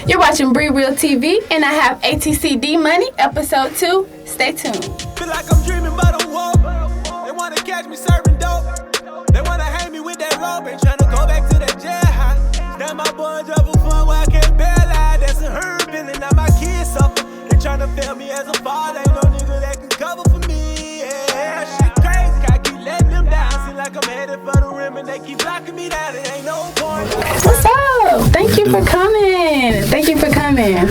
You're watching BriReal TV, and I have ATC Dmoney, Episode 2. Stay tuned. Feel like I'm dreaming about a war. They wanna catch me serving dope. They wanna hang me with that rope. Ain't tryna go back to that jailhouse. Now my boy drove for fun where I can't bail out. That's a hurt feeling. Now my kids suffer. They tryna fail me as a father. Ain't no nigga that can cover for me. Yeah, shit crazy. I keep letting them down. Seem like I'm headed for the rim and they keep blocking me down. It ain't no point. What's up? Thank you for coming. Thank you for coming.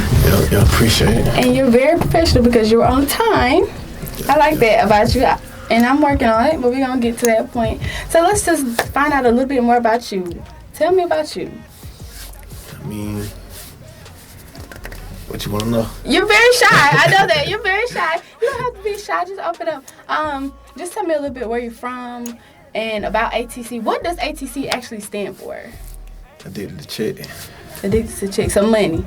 Yo, appreciate it. And you're very professional because you're on time. I like that about you. And I'm working on it, but we're going to get to that point. So let's just find out a little bit more about you. Tell me about you. I mean, what you want to know? You're very shy. I know that. You're very shy. You don't have to be shy. Just open up. Just tell me a little bit where you're from and about ATC. What does ATC actually stand for? Addicted to check. Addicted to check. So money.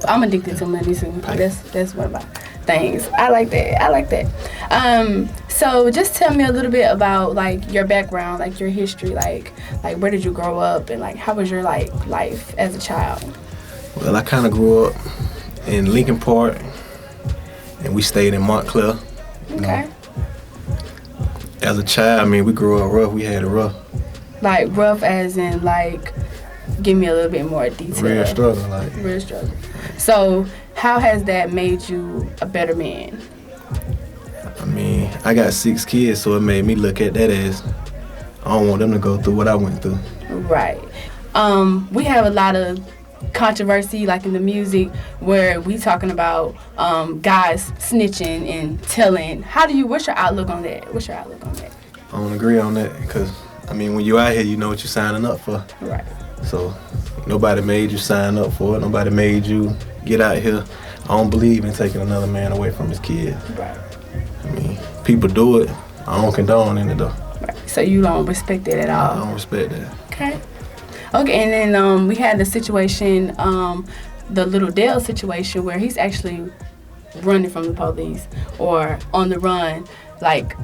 I'm addicted to money too. That's one of my things. I like that. So just tell me a little bit about like your background, like your history, like where did you grow up and like how was your like life as a child? Well, I kind of grew up in Lincoln Park, and we stayed in Montclair. Okay. Know. As a child, I mean, we grew up rough. We had it rough. Like rough as in like, give me a little bit more detail. Real struggle, like. Real struggle. So how has that made you a better man? I mean, I got 6 kids, so it made me look at that as I don't want them to go through what I went through. Right. We have a lot of controversy like in the music where we talking about guys snitching and telling. What's your outlook on that? I don't agree on that because, I mean, when you're out here, you know what you're signing up for. Right. So nobody made you sign up for it. Nobody made you get out here. I don't believe in taking another man away from his kid. Right. I mean, people do it. I don't condone it though. Right. So you don't respect it at all? I don't respect that. Okay. Okay, and then we had the situation, the little Dale situation where he's actually running from the police or on the run, like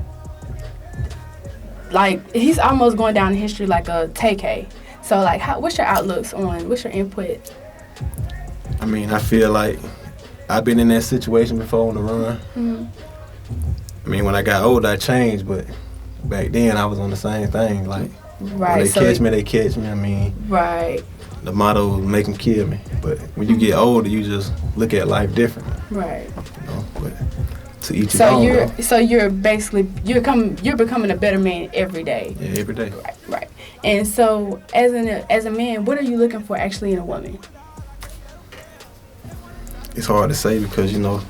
he's almost going down in history like a TK. So like, what's your what's your input? I mean, I feel like I've been in that situation before on the run. Mm-hmm. I mean, when I got older, I changed, but back then I was on the same thing. Like, right. When they catch me. I mean, right. The motto was make them kill me. But when you get older, you just look at life different. Right. You know, but to each his own. So you're basically you're becoming a better man every day. Yeah, every day. Right. And so as a man, what are you looking for actually in a woman? It's hard to say because, you know,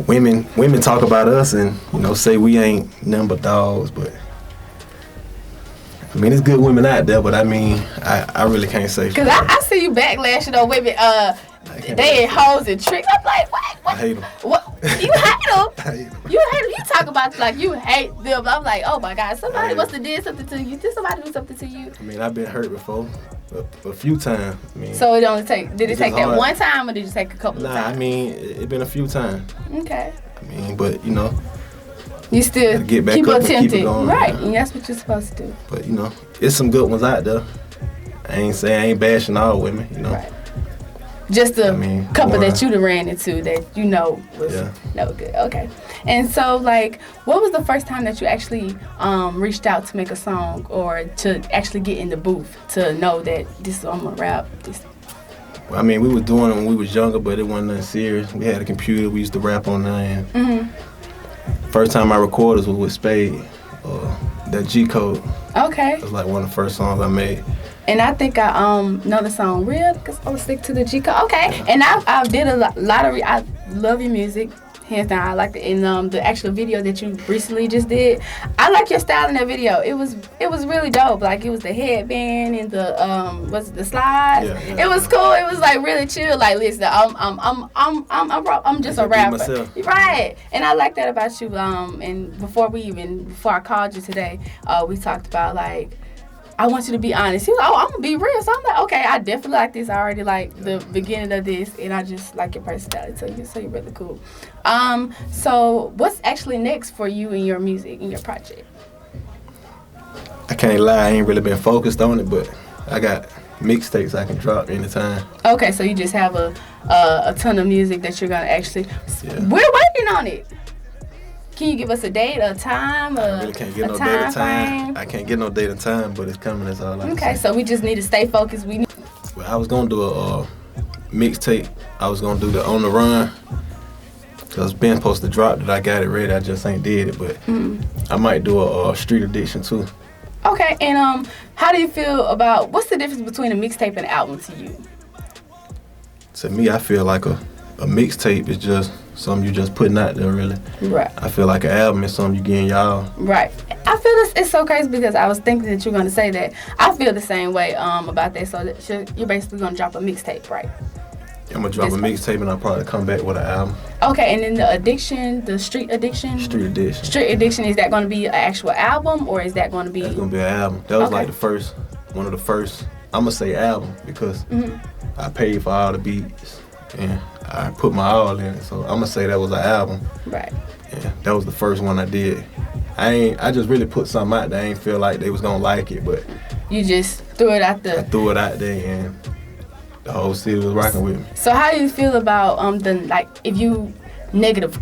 women talk about us and, you know, say we ain't nothing but dogs, but I mean, there's good women out there, but I mean, I really can't say. Because I see you backlashing on women, they ain't hoes and tricks. I'm like, what? I hate them. What? You hate them? I hate them. You hate them. You talk about like you hate them. I'm like, oh my God, somebody must have did something to you. Did somebody do something to you? I mean, I've been hurt before, a few times. I mean, so did it take that hard. one time or did it take a couple of times? Nah, I mean, it been a few times. Okay. I mean, but you know, you still get back keep up attempting. and keep it going, right? You know? And that's what you're supposed to do. But you know, it's some good ones out there. I ain't bashing all women, you know. Right. Just a couple that you done ran into that you know was no good. Okay. And so, like, what was the first time that you actually reached out to make a song or to actually get in the booth to know that I'm gonna rap this? Well, I mean, we was doing it when we was younger, but it wasn't nothing serious. We had a computer. We used to rap on there. First time I recorded was with Spade, that G Code. Okay. It was like one of the first songs I made. And I think I know the song real because I was stick to the G Code. Okay. And I did a lot of I love your music. Hands down, I like it. And the actual video that you recently just did, I like your style in that video. It was really dope. Like it was the headband and the the slides. Yeah. It was cool. It was like really chill. Like listen, I'm just a rapper, right? And I like that about you. And before I called you today, we talked about like, I want you to be honest. He was like, I'm going to be real. So I'm like, okay, I definitely like this. I already like the beginning of this, and I just like your personality. So you're really cool. So what's actually next for you and your music and your project? I can't lie, I ain't really been focused on it, but I got mixtapes I can drop anytime. Okay, so you just have a ton of music that you're gonna actually. Yeah. We're working on it. Can you give us a date, a time, I really can't get no date or time. I can't get no date or time, but it's coming. That's all I can say. So we just need to stay focused. Well, I was gonna do a mixtape. I was gonna do the On the Run. Cause Ben supposed to drop it. I got it ready. I just ain't did it, but I might do a Street Edition too. Okay, and how do you feel about what's the difference between a mixtape and an album to you? To me, I feel like a mixtape is just something you just putting out there, really. Right. I feel like an album is something you getting y'all. Right. I feel it's so crazy because I was thinking that you're going to say that. I feel the same way about that. So that you're basically going to drop a mixtape, right? I'm going to drop a mixtape and I'll probably come back with an album. Okay, and then the Street Addiction? Street Edition. Street Addiction, is that going to be an actual album or is that going to be? That's going to be an album. That was like one of the first, I'm going to say album because I paid for all the beats. And I put my all in it, so I'm gonna say that was an album. Right. Yeah, that was the first one I did. I just really put something out there. I ain't feel like they was gonna like it, but you just threw it out there. I threw it out there, and the whole city was rocking with me. So how do you feel about if you negative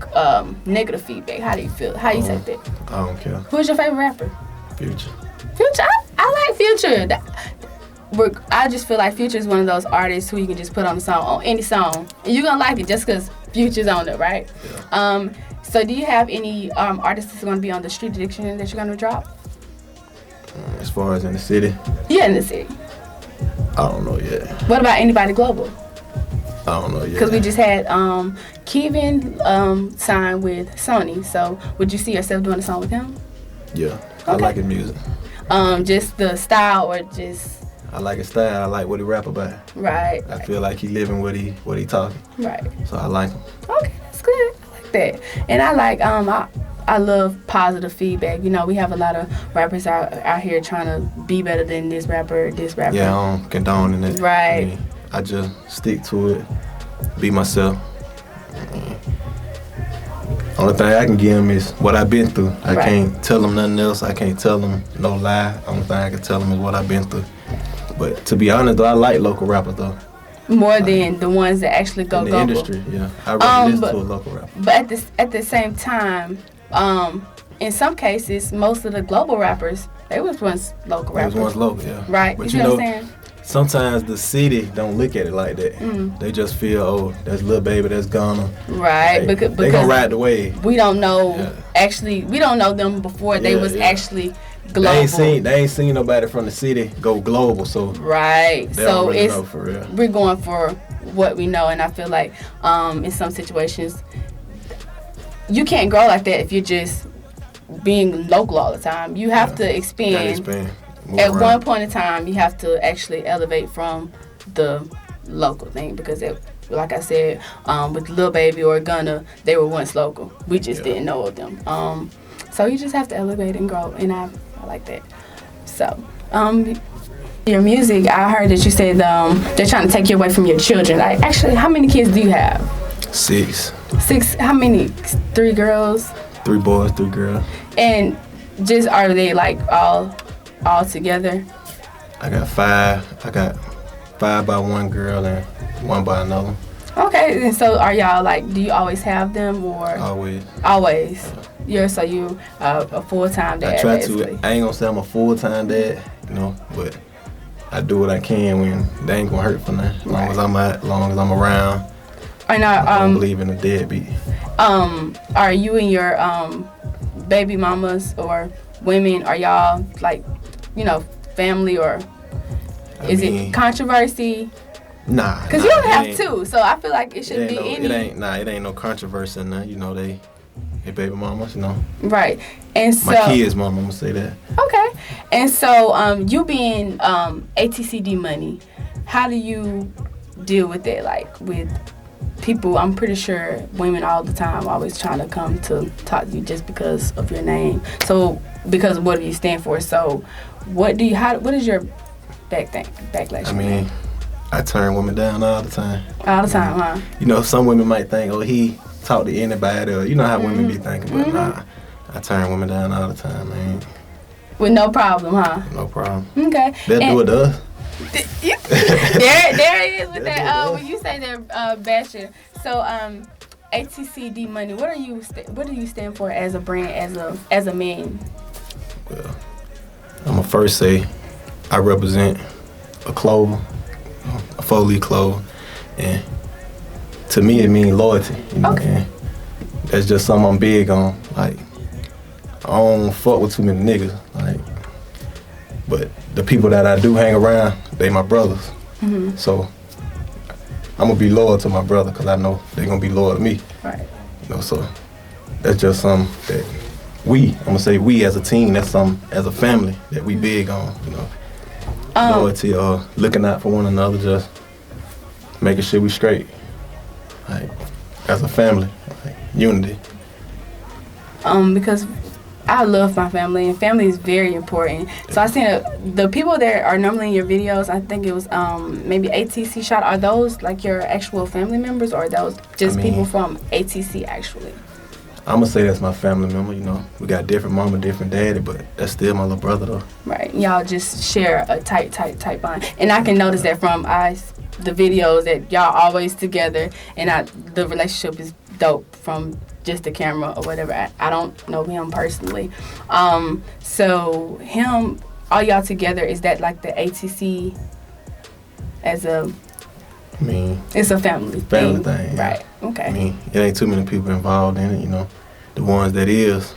feedback? How do you feel? How do you take that? I don't care. Who's your favorite rapper? Future. Future. I like Future. I just feel like Future is one of those artists who you can just put on any song, and you're gonna like it just because Future's on it, right? Yeah. So do you have any artists that's gonna be on the Street Addiction that you're gonna drop? As far as in the city? Yeah, in the city. I don't know yet. What about anybody global? I don't know yet. Because we just had Kevin signed with Sony. So would you see yourself doing a song with him? Yeah, I like his music. Just the style or just? I like his style. I like what he rap about. Right. I feel like he living what he talking. Right. So I like him. Okay, that's good. I like that. And I like I love positive feedback. You know, we have a lot of rappers out here trying to be better than this rapper. Yeah, I don't condone it. Right. I just stick to it. Be myself. Only thing I can give him is what I've been through. I can't tell him nothing else. I can't tell him no lie. Only thing I can tell him is what I've been through. But to be honest, though, I like local rappers, though. More than the ones that actually go global. In the industry, yeah. I really listen to a local rapper. But at the same time, in some cases, most of the global rappers, they was once local rappers. They was once local, yeah. Right. But you know what I'm saying? Sometimes the city don't look at it like that. They just feel, oh, that's Lil Baby, that's Ghana. Right. Because they gonna ride the wave. We don't know, we don't know them before they was actually global. They ain't seen nobody from the city go global, so right. So really know for real. We're going for what we know, and I feel like in some situations you can't grow like that if you're just being local all the time. You have to expand. At one point in time, you have to actually elevate from the local thing because, like I said, with Lil Baby or Gunna, they were once local. We just didn't know of them. So you just have to elevate and grow, and I like that. So, your music, I heard that you said they're trying to take you away from your children. Like, actually, how many kids do you have? 6. 6? How many? 3 girls? 3 boys, 3 girls. And just are they like all together? I got 5. I got 5 by one girl and 1 by another. Okay, and so are y'all like? Do you always have them or? Always. Always. Yeah. So you a full-time dad. I try basically. to. I ain't gonna say I'm a full-time dad, but I do what I can when they ain't gonna hurt for nothing. As long as I'm out, as long as I'm around. I don't believe in a deadbeat. Are you and your baby mamas or women? Are y'all like, family or is it controversy? Nah. Because you don't have 2, so I feel like it shouldn't be any. It ain't no controversy in there. They baby mamas, Right. And so. My kids' mama, I'm gonna say that. Okay. And so, you being ATC Dmoney, how do you deal with that? Like with people, I'm pretty sure women all the time always trying to come to talk to you just because of your name. So because of what you stand for. So what is your backlash? I mean, I turn women down all the time. All the time, huh? Some women might think, oh, he talk to anybody, or how women be thinking, but nah, I turn women down all the time, man. With no problem, huh? No problem. Okay. They'll do it to us. there it is with that. When you say that, bashing. So, ATC Dmoney. What do you stand for as a brand, as a man? Well, I'm gonna first say I represent a clothes, a Foley clothes, and to me it means loyalty. You know, Okay. and that's just something I'm big on. Like, I don't fuck with too many niggas. Like, but the people that I do hang around, they my brothers. Mm-hmm. So I'm gonna be loyal to my brother because I know they're gonna be loyal to me. Right. You know, so that's just something that I'm gonna say we as a team, that's something as a family that we big on, you know. Loyalty or looking out for one another, just making sure we straight. Like, as a family, like, unity. Because I love my family, and family is very important. So I seen the people that are normally in your videos. I think it was maybe ATC shot. Are those like your actual family members, or are those just people from ATC actually? I'm gonna say that's my family member. You know, we got different mama, different daddy, but that's still my little brother though. Right. Y'all just share a tight bond, and I can notice that from the videos that y'all always together, and the relationship is dope from just the camera or whatever. I don't know him personally. So him, all y'all together, is that like the ATC as a... I mean... It's a family thing. Yeah. Right, okay. I mean, it ain't too many people involved in it, you know. The ones that is,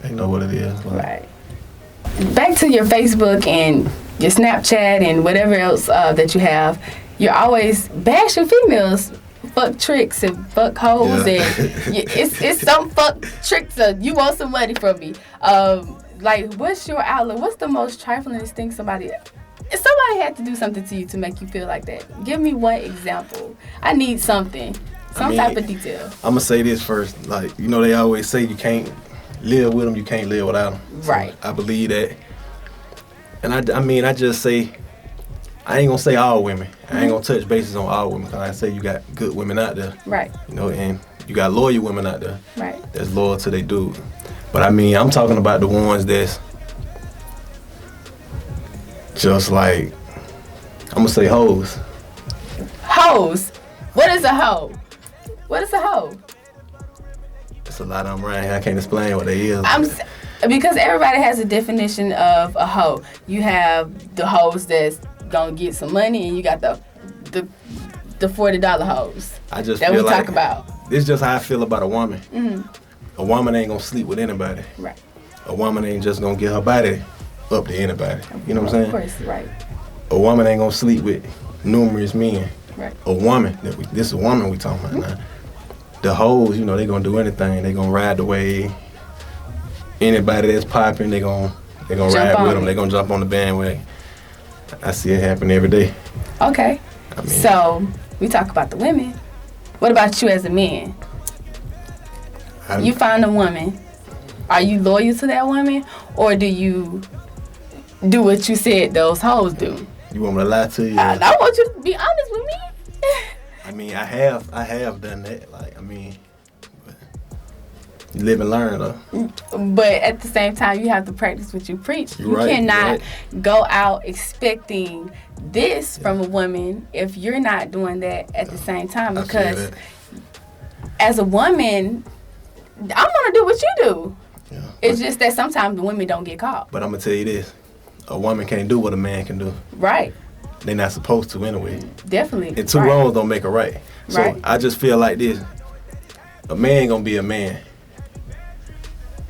they know what it is. Like. Right. Back to your Facebook and your Snapchat and whatever else that you have, you're always bashing females. Fuck tricks and fuck hoes, yeah. and it's some fuck tricks. You want some money from me? Like, what's your outlook? What's the most triflingest thing if somebody had to do something to you to make you feel like that? Give me one example. I need something, type of detail. I'm gonna say this first. Like, you know, they always say you can't live with them, you can't live without them. Right. So I believe that, and I just say. I ain't gonna say all women. I ain't gonna touch bases on all women because I say you got good women out there. Right. You know, and you got loyal women out there. Right. That's loyal to their dude. But I mean, I'm talking about the ones that's just like, I'm gonna say hoes. Hoes? What is a hoe? What is a hoe? It's a lot of them around here. I can't explain what they is. Because everybody has a definition of a hoe. You have the hoes that's gonna get some money, and you got the $40 hoes. I just that feel we like talk about. This is just how I feel about a woman. Mm-hmm. A woman ain't gonna sleep with anybody. Right. A woman ain't just gonna get her body up to anybody. You know what I'm saying? Of course, right. A woman ain't gonna sleep with numerous men. Right. A woman, this is a woman we talking about now. The hoes, you know, they gonna do anything. They gonna ride the wave. Anybody that's popping, they gonna ride with them. They gonna jump on the bandwagon. I see it happen every day. Okay. I mean, so we talk about the women. What about you as a man? You find a woman. Are you loyal to that woman, or do you do what you said those hoes do? You want me to lie to you? I want you to be honest with me. I mean, I have done that. Like, I mean, you live and learn, though. But at the same time, you have to practice what you preach. You right, cannot go out expecting this from a woman if you're not doing that at the same time. Because as a woman, I'm going to do what you do. Yeah. It's just that sometimes the women don't get caught. But I'm going to tell you this. A woman can't do what a man can do. Right. They're not supposed to anyway. Definitely. And two wrongs don't make a right. So right. I just feel like this. A man going to be a man.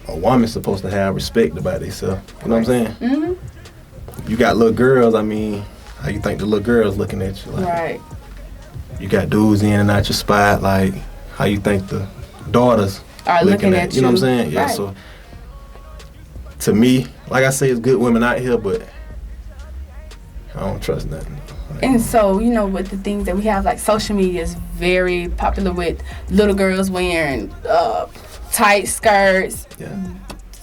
A woman's supposed to have respect about themselves. You know what I'm saying? Mm-hmm. You got little girls, I mean, how you think the little girls looking at you? Like, right. You got dudes in and out your spot, like, how you think the daughters are looking at you. You know what I'm saying? Yeah, right. So to me, like I say, it's good women out here, but I don't trust nothing. Like, and so, you know, with the things that we have, like social media is very popular with little girls wearing tight skirts,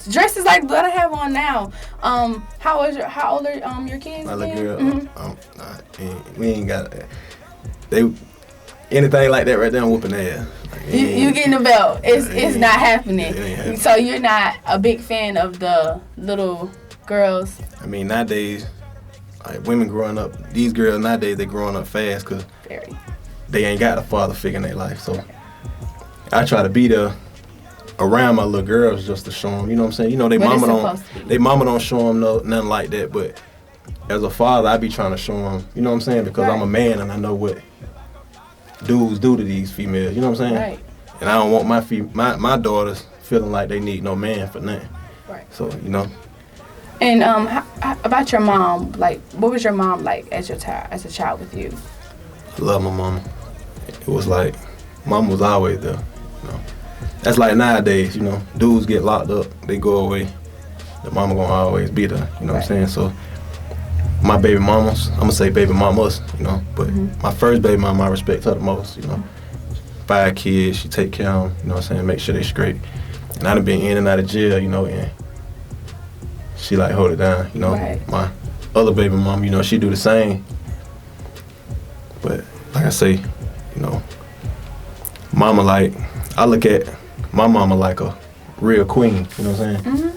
dresses like what I have on now. How old are your kids? My little girl, mm-hmm. We ain't got anything like that right there. I'm whooping ass. Like, you getting the belt? It's not happening. So you're not a big fan of the little girls. I mean, nowadays, Like women growing up, these girls nowadays, they growing up fast because they ain't got a father figure in their life. So I try to be there around my little girls just to show them, you know what I'm saying? You know, they mama don't show them nothing like that, but as a father, I be trying to show them, you know what I'm saying? Because I'm a man and I know what dudes do to these females, you know what I'm saying? Right. And I don't want my daughters feeling like they need no man for nothing. Right. So, you know. And how about your mom? Like, what was your mom like as a child with you? I love my mama. It was like, mama was always there, you know. That's like nowadays, you know, dudes get locked up, they go away. The mama gonna always be there, you know what I'm saying? So, my baby mamas, I'm gonna say baby mamas, you know, but my first baby mama, I respect her the most, you know. 5 kids, she take care of them, you know what I'm saying, make sure they straight. And I done been in and out of jail, you know, and she like hold it down, you know. Right. My other baby mom, you know, she do the same. But like I say, you know, mama like, I look at my mama like a real queen, you know what I'm saying?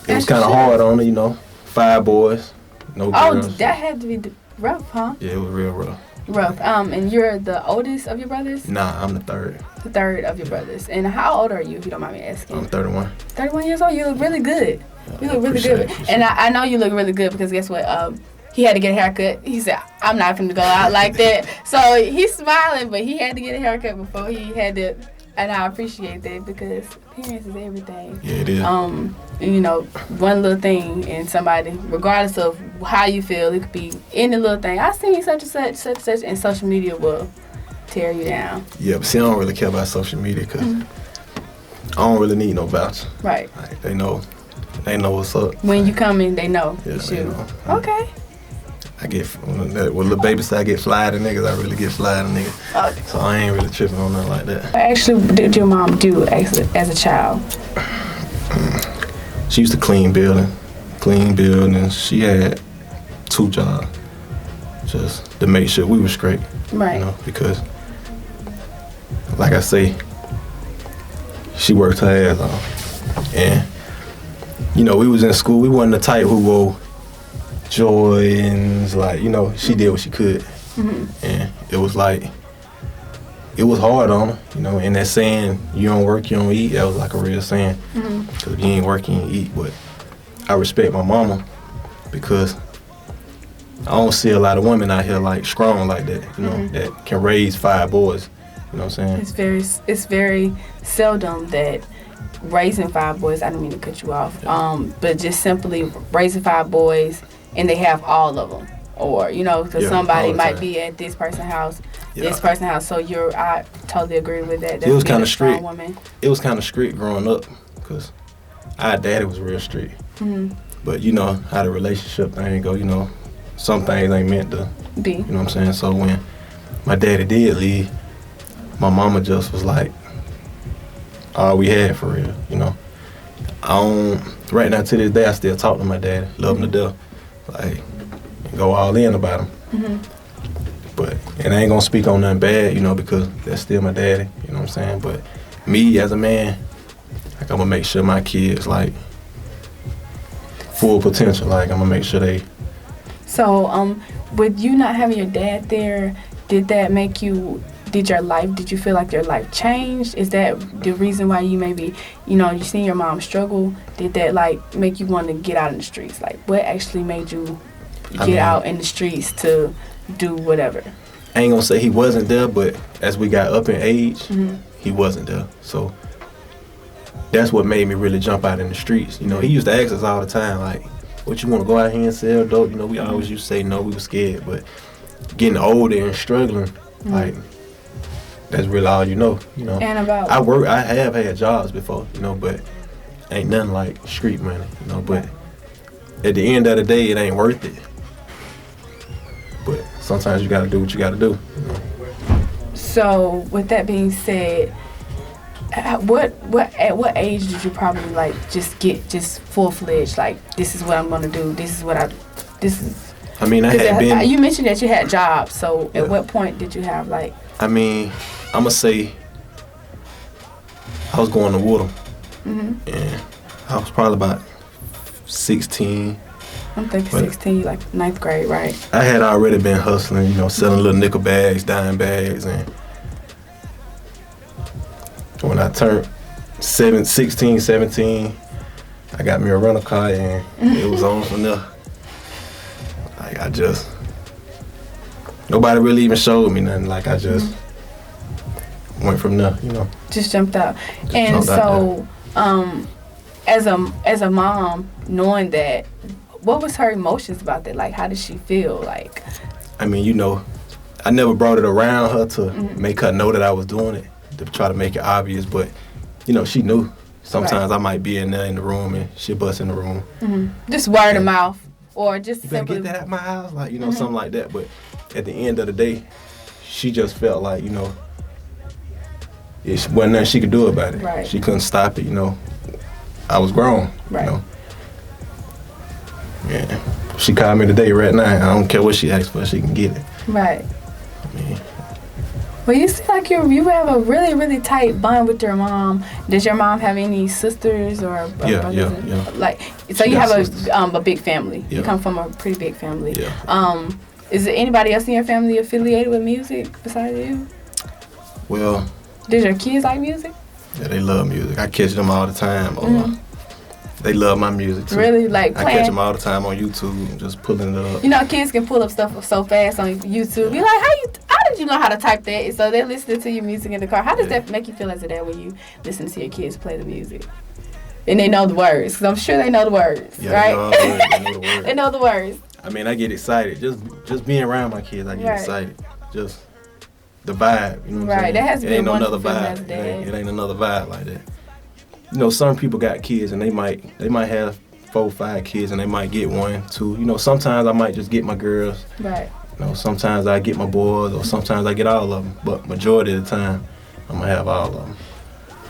It was kind of hard on her, you know, 5 boys, no girls. Oh, that had to be rough, huh? Yeah, it was real rough. Rough. And you're the oldest of your brothers? Nah, I'm the third. The third of your brothers. And how old are you, if you don't mind me asking? I'm 31. 31 years old? You look really good. You look really good. And I know you look really good because guess what? He had to get a haircut. He said, I'm not going to go out like that. So he's smiling, but he had to get a haircut before he had to. And I appreciate that because appearance is everything. Yeah, it is. You know, one little thing in somebody, regardless of how you feel, it could be any little thing. I seen such and such, and social media will tear you down. Yeah, but see, I don't really care about social media because I don't really need no voucher. Right. Like, they know what's up. When you come in, they know. Yeah, they know. Okay. I get, when little baby say I get fly to niggas, I really get fly to niggas. Okay. So I ain't really tripping on nothing like that. What actually did your mom do as a child? She used to clean buildings. She had 2 jobs just to make sure we were straight. Right. You know, because, like I say, she worked her ass off. And, you know, we was in school. We wasn't the type who wore Jordans, like, you know, she did what she could. And it was like, it was hard on her, you know, and that saying, you don't work, you don't eat, that was like a real saying. Because if you ain't work, you ain't eat. But I respect my mama because I don't see a lot of women out here like strong like that, you know, that can raise 5 boys, you know what I'm saying? It's very seldom that raising 5 boys, I didn't mean to cut you off, but just simply raising 5 boys and they have all of them. Or, you know, because somebody might be at this person's house, this person's house. So I totally agree with that. It was kind of strict. It was kind of strict growing up because our daddy was real strict. But you know how the relationship thing go, you know, some things ain't meant to be. You know what I'm saying? So when my daddy did leave, my mama just was like all we had for real, you know. Right now to this day, I still talk to my daddy, love him to death. Like, go all in about him. But, and I ain't gonna speak on nothing bad, you know, because that's still my daddy, you know what I'm saying? But me as a man, like, I'm gonna make sure my kids, like, full potential, like, I'm gonna make sure they. So, with you not having your dad there, did you feel like your life changed? Is that the reason why you maybe, you know, you seen your mom struggle? Did that, like, make you want to get out in the streets? Like, what actually made you get out in the streets to do whatever? I ain't gonna say he wasn't there, but as we got up in age, he wasn't there. So that's what made me really jump out in the streets. You know, he used to ask us all the time, like, what you want to go out here and sell dope? You know, we always used to say no, we were scared. But getting older and struggling, like, that's really all you know. And I have had jobs before, you know, but ain't nothing like street money, you know. But at the end of the day, it ain't worth it. But sometimes you gotta do what you gotta do. You know? So with that being said, at what age did you probably like just full-fledged, like, this is what I'm gonna do, I mean, I had been. You mentioned that you had jobs, so at what point did you have, like? I mean, I'ma say I was going to Woodham, and I was probably about 16, I'm thinking 16, like 9th grade, right? I had already been hustling, you know, selling little nickel bags, dime bags, and when I turned 16, 17, I got me a rental car, and it was on from there. Like, nobody really even showed me nothing. Like, I just went from there, you know. Just jumped out. And so, as a mom, knowing that, what was her emotions about that? Like, how did she feel? Like, I mean, you know, I never brought it around her to make her know that I was doing it, to try to make it obvious, but, you know, she knew. Sometimes I might be in there in the room and she'll bust in the room. Just word of mouth, or just you better get that at my house, like, you know, something like that. But at the end of the day, she just felt like, you know, it wasn't nothing she could do about it. Right. She couldn't stop it, you know. I was grown, you know. Yeah. She called me today right now. I don't care what she asked for, she can get it. Right. I mean, well, you seem like you have a really, really tight bond with your mom. Does your mom have any sisters or brothers? Yeah. Like, so you have a big family. Yeah. You come from a pretty big family. Yeah. Is there anybody else in your family affiliated with music besides you? Well. Does your kids like music? Yeah, they love music. I catch them all the time. They love my music too. Really? Like playing? I catch them all the time on YouTube, just pulling it up. You know, kids can pull up stuff so fast on YouTube. Be like, how did you know how to type that? So they're listening to your music in the car. How does that make you feel as a dad when you listen to your kids play the music? And they know the words, because I'm sure they know the words, right? They know the words. They know the words. I mean, I get excited. Just being around my kids, I get excited. Just the vibe, you know what I'm saying? That has to be no wonderful another vibe. As a dad. It ain't another vibe like that. You know, some people got kids and they might have 4 or 5 kids and they might get 1, 2. You know, sometimes I might just get my girls. Right. You know, sometimes I get my boys, or sometimes I get all of them. But majority of the time, I'm gonna have all of them.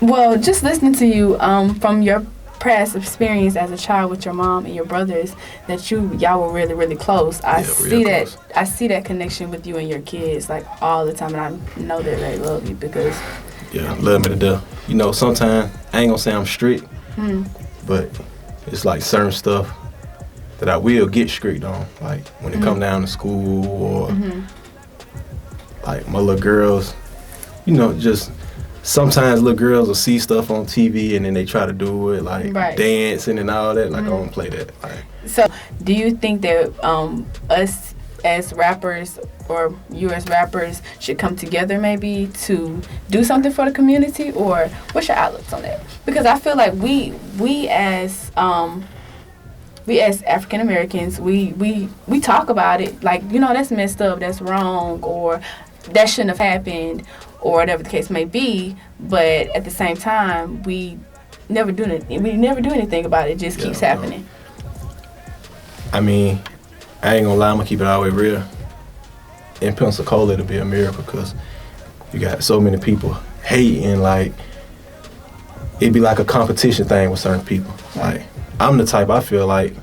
Well, just listening to you, from your past experience as a child with your mom and your brothers, that y'all were really, really close. I see that connection with you and your kids like all the time, and I know that they love you because. Yeah, love me to death. You know, sometimes I ain't gonna say I'm strict, but it's like certain stuff that I will get strict on. Like when it come down to school or like my little girls, you know, just sometimes little girls will see stuff on TV and then they try to do it, like dancing and all that. Like I don't play that. Like, so, do you think that us as rappers or you as rappers should come together maybe to do something for the community, or what's your outlooks on that? Because I feel like we as African Americans, we talk about it like, you know, that's messed up, that's wrong, or that shouldn't have happened, or whatever the case may be. But at the same time, we never do anything about it. It just keeps happening. I mean, I ain't gonna lie, I'm gonna keep it all the way real. In Pensacola, it'll be a miracle because you got so many people hating. Like, it'd be like a competition thing with certain people. Like, I'm the type, I feel like,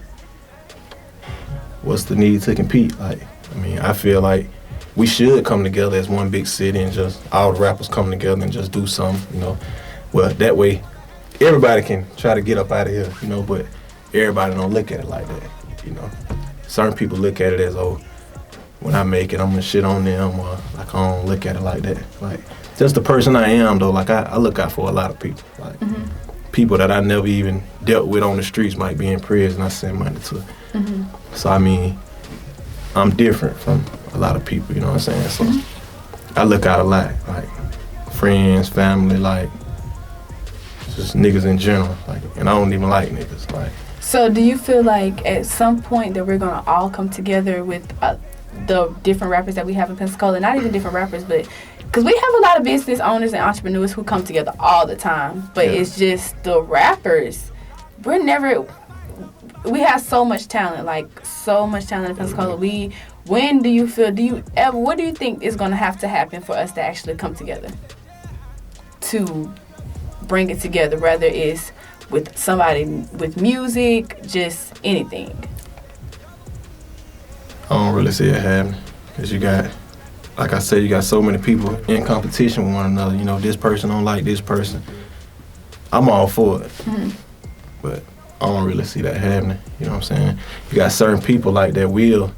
what's the need to compete? Like, I mean, I feel like we should come together as one big city and just all the rappers come together and just do something, you know. Well, that way, everybody can try to get up out of here, you know, but everybody don't look at it like that, you know. Certain people look at it as, oh, when I make it, I'm gonna shit on them, or like I don't look at it like that. Like, just the person I am, though, like I look out for a lot of people. Like, people that I never even dealt with on the streets might be in prison, I send money to. So, I mean, I'm different from a lot of people, you know what I'm saying? So, I look out a lot, like, friends, family, like, just niggas in general, like, and I don't even like niggas, like. So do you feel like at some point that we're going to all come together with the different rappers that we have in Pensacola, not even different rappers, but because we have a lot of business owners and entrepreneurs who come together all the time, but it's just the rappers, we have so much talent, like so much talent in Pensacola. What do you think is going to have to happen for us to actually come together to bring it together, whether it's with somebody with music, just anything? I don't really see it happening because you got, like I said, you got so many people in competition with one another. You know, this person don't like this person. I'm all for it, but I don't really see that happening. You know what I'm saying? You got certain people like that will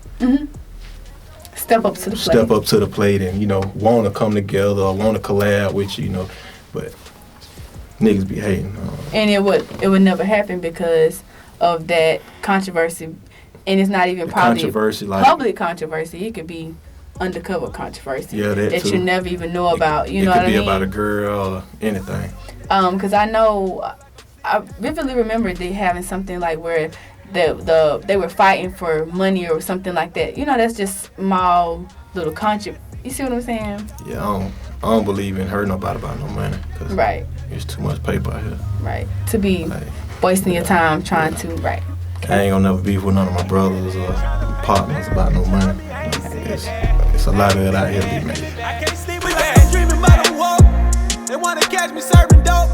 step up to the plate. Step up to the plate and, you know, want to come together or want to collab with you, you know. But niggas be hating. And it would never happen because of that controversy. And it's not even probably controversy, public controversy. It could be undercover controversy that you never even know about. You know what I mean? It could be about a girl or anything. Because I vividly remember they having something like where they were fighting for money or something like that. You know, that's just small little controversy. You see what I'm saying? Yeah, I don't believe in hurting nobody about no money. Right. There's too much paper out here. Right. To be wasting your time trying to, right. I ain't gonna never beef with none of my brothers or partners about no money. It's a lot of it out here to be made. I can't sleep with that. Dreaming about a walk. They wanna catch me serving dope.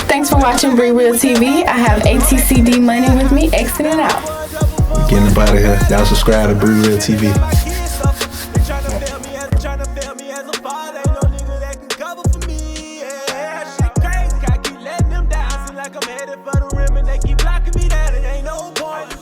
Thanks for watching BriReal TV. I have ATC Dmoney with me, exiting out. We getting up out of here. Y'all subscribe to BriReal TV.